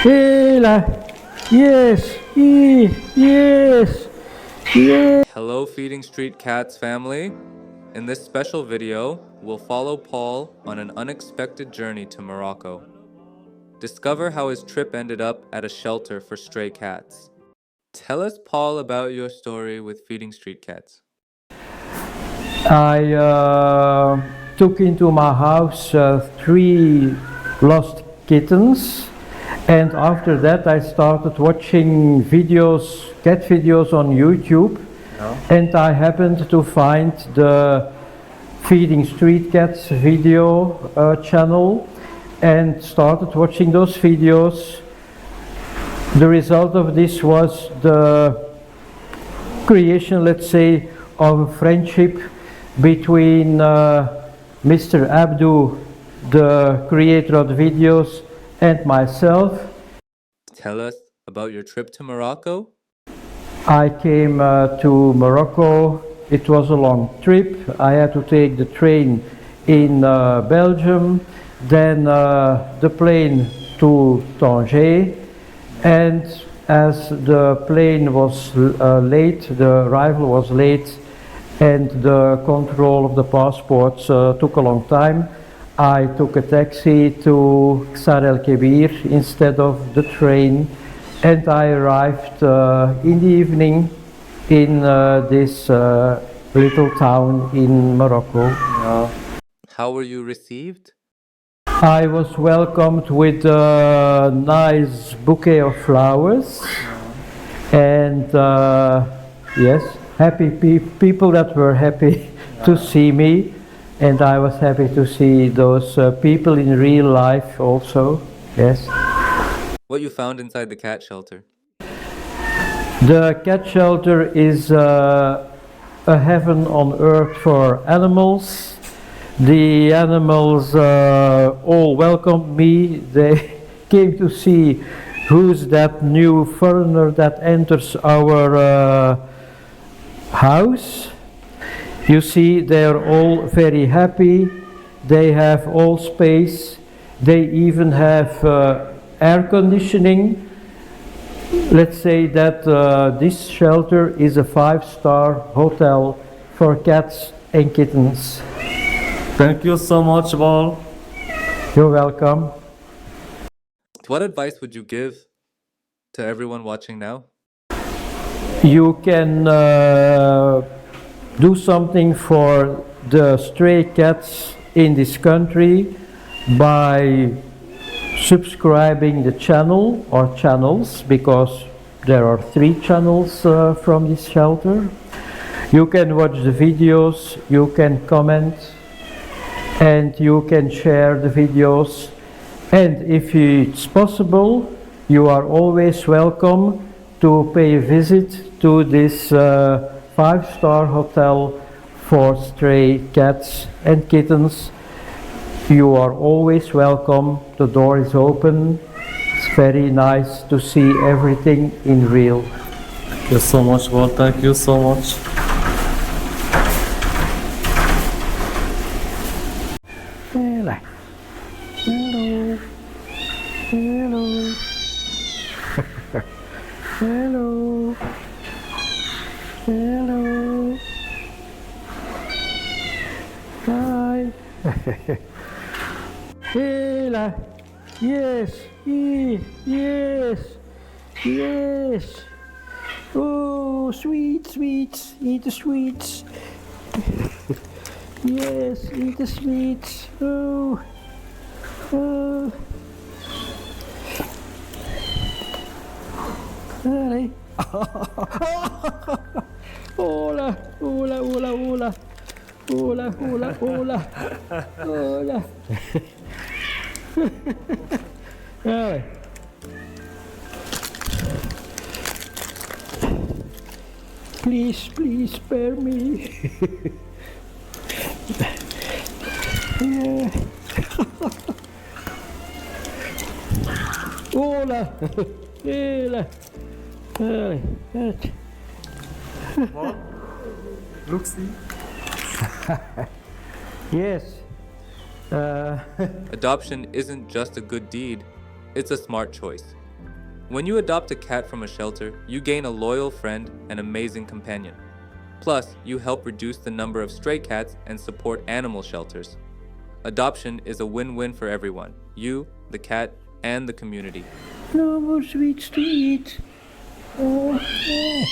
Hela. Yes. Yes. Yes. Hello Feeding Street Cats family. In this special video, we'll follow Paul on an unexpected journey to Morocco. Discover how his trip ended up at a shelter for stray cats. Tell us, Paul, about your story with Feeding Street Cats. I took into my house 3 lost kittens, and after that I started watching videos, cat videos on YouTube, and I happened to find the Feeding Street Cats video channel and started watching those videos. The result of this was the creation, let's say, of a friendship between Mr. Abdu, the creator of the videos, and myself. Tell us about your trip to Morocco. I came to Morocco. It was a long trip. I had to take the train in Belgium, then the plane to Tanger, and as the plane was late, the arrival was late, and the control of the passports took a long time, I took a taxi to Ksar El Kebir instead of the train, and I arrived in the evening in this little town in Morocco. How were you received? I was welcomed with a nice bouquet of flowers, and yes, happy people that were happy to see me, and I was happy to see those people in real life also. Yes. What you found inside the cat shelter? The cat shelter is a heaven on earth for animals. The animals all welcomed me. They came to see who's that new foreigner that enters our house. You see, they're all very happy. They have all space. They even have air conditioning. Let's say that this shelter is a 5-star hotel for cats and kittens. Thank you so much, Paul. You're welcome. What advice would you give to everyone watching now? You can do something for the stray cats in this country by subscribing the channel or channels, because there are 3 channels from this shelter. You can watch the videos, you can comment, and you can share the videos, and if it's possible, you are always welcome to pay a visit to this 5-star hotel for stray cats and kittens. You are always welcome. The door is open. It's very nice to see everything in real. Thank you so much, Paul. Thank you so much. Hello. Hello. Hello. Hello. Hello. Hi. Hela. Yes. Yes. Yes. Oh, sweets. Eat the sweets. Yes, eat the sweets. Oh. Allez. Hola. Hola. Allez. Please spare me. Yeah. Hola. Hela. Look, see. Yes. Adoption isn't just a good deed, it's a smart choice. When you adopt a cat from a shelter, you gain a loyal friend and amazing companion. Plus, you help reduce the number of stray cats and support animal shelters. Adoption is a win-win for everyone, you, the cat, and the community. No more sweets to eat. Oh, oh.